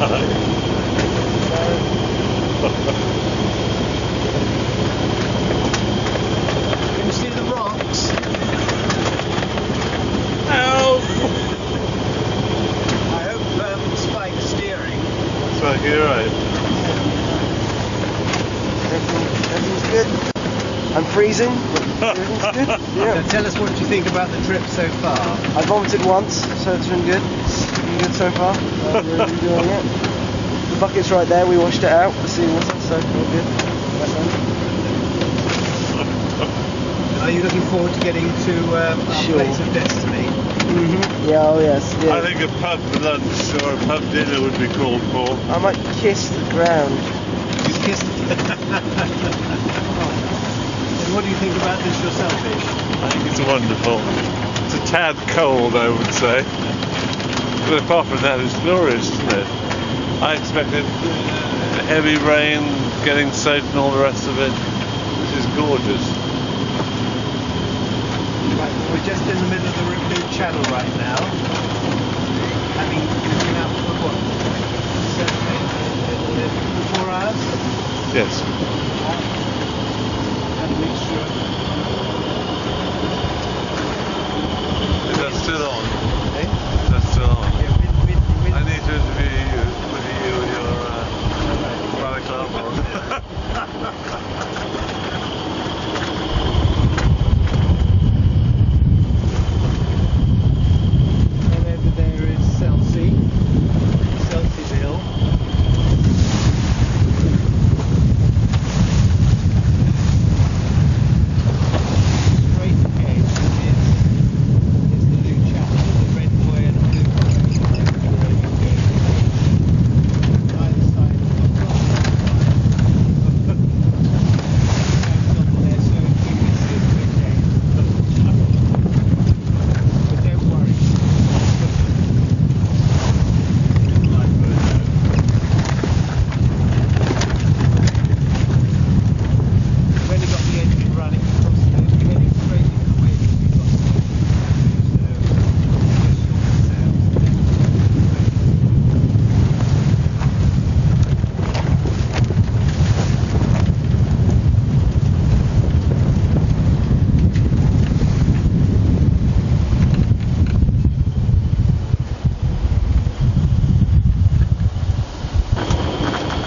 Can you see the rocks? Help! I hope Spike's steering. Spike, you're right. Everything's good. I'm freezing, but everything's good. Yeah. Now tell us what you think about the trip so far. I vomited once, so it's been good. It's been good so far. I'm really enjoying it. The bucket's right there, we washed it out, the seawater, so all good. Are you looking forward to getting to our Sure. place of destiny? Yeah, oh yes. Yeah. I think a pub lunch or a pub dinner would be called for. I might kiss the ground. You kissed it. And what do you think about this yourself, Ish? I think it's wonderful. It's a tad cold, I would say. But apart from that, it's glorious, isn't it? I expected heavy rain, getting soaked and all the rest of it. This is gorgeous. Right, we're just in the middle of the Ripley Channel right now. Having been out for what? 4 hours? Yes. And a mixture Is that still on? of... Is that still on? Yeah, with I need to interview you with your balaclava on. And over there is Selsey. Selsey's Hill. Straight ahead is the new chapel, the red boy and blue boy. Either side of the rock. There, so you can see it okay. But don't worry. We've only got the engine running because we're heading straight into the wind.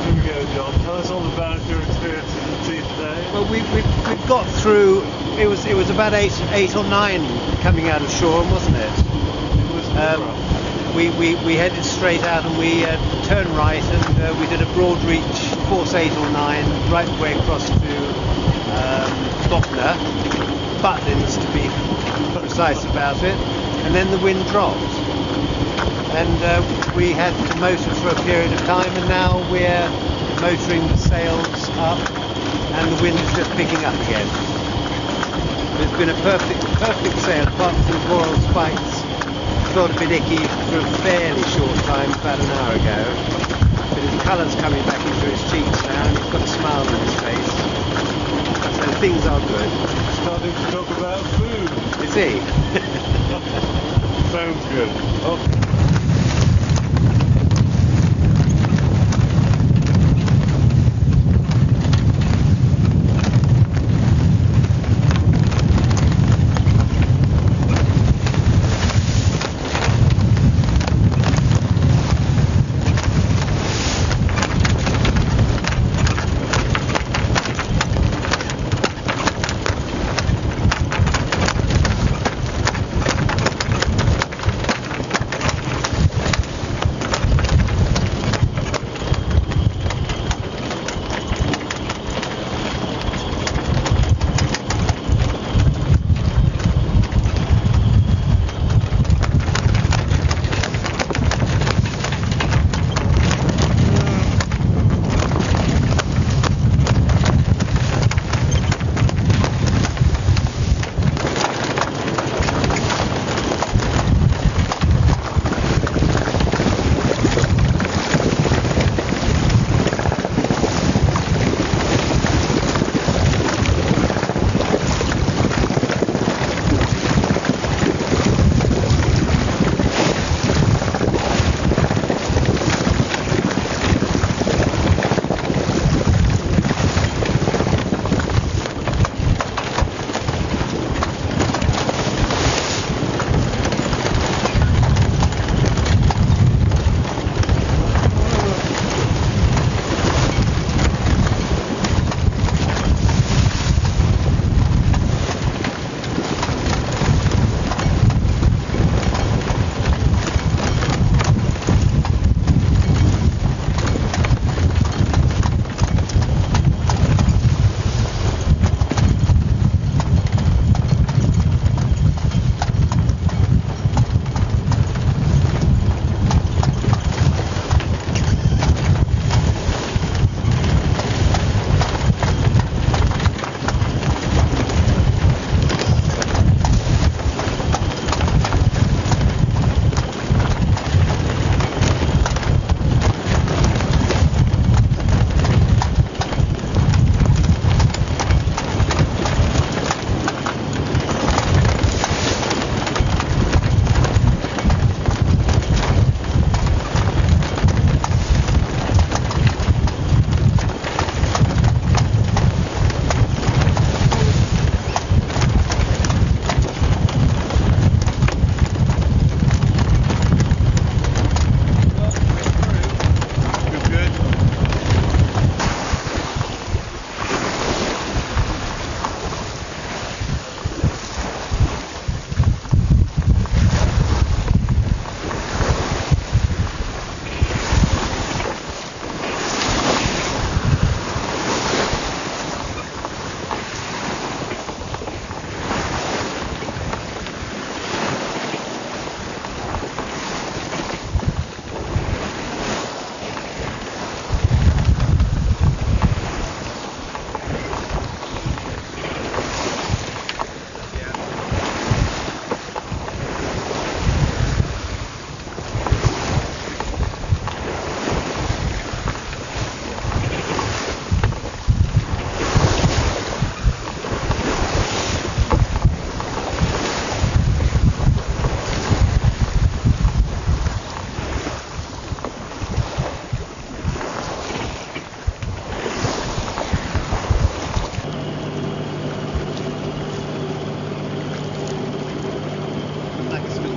Here we go, John. Tell us all about your experience at the sea today. Well, we've got through. It was about eight or nine coming out of shore, wasn't it? It was We headed straight out and we turned right and we did a broad reach, course 8 or 9, right the way across to Bognor, Butlins to be precise about it, and then the wind dropped. And we had to motor for a period of time, and now we're motoring the sails up, and the wind is just picking up again. It's been a perfect sail, apart from Coral Spikes. Felt a bit icky for a fairly short time, about an hour ago. But his colour's coming back into his cheeks now, and he's got a smile on his face. So things are good. starting to talk about food. Is he? Sounds good. Oh.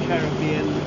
Caribbean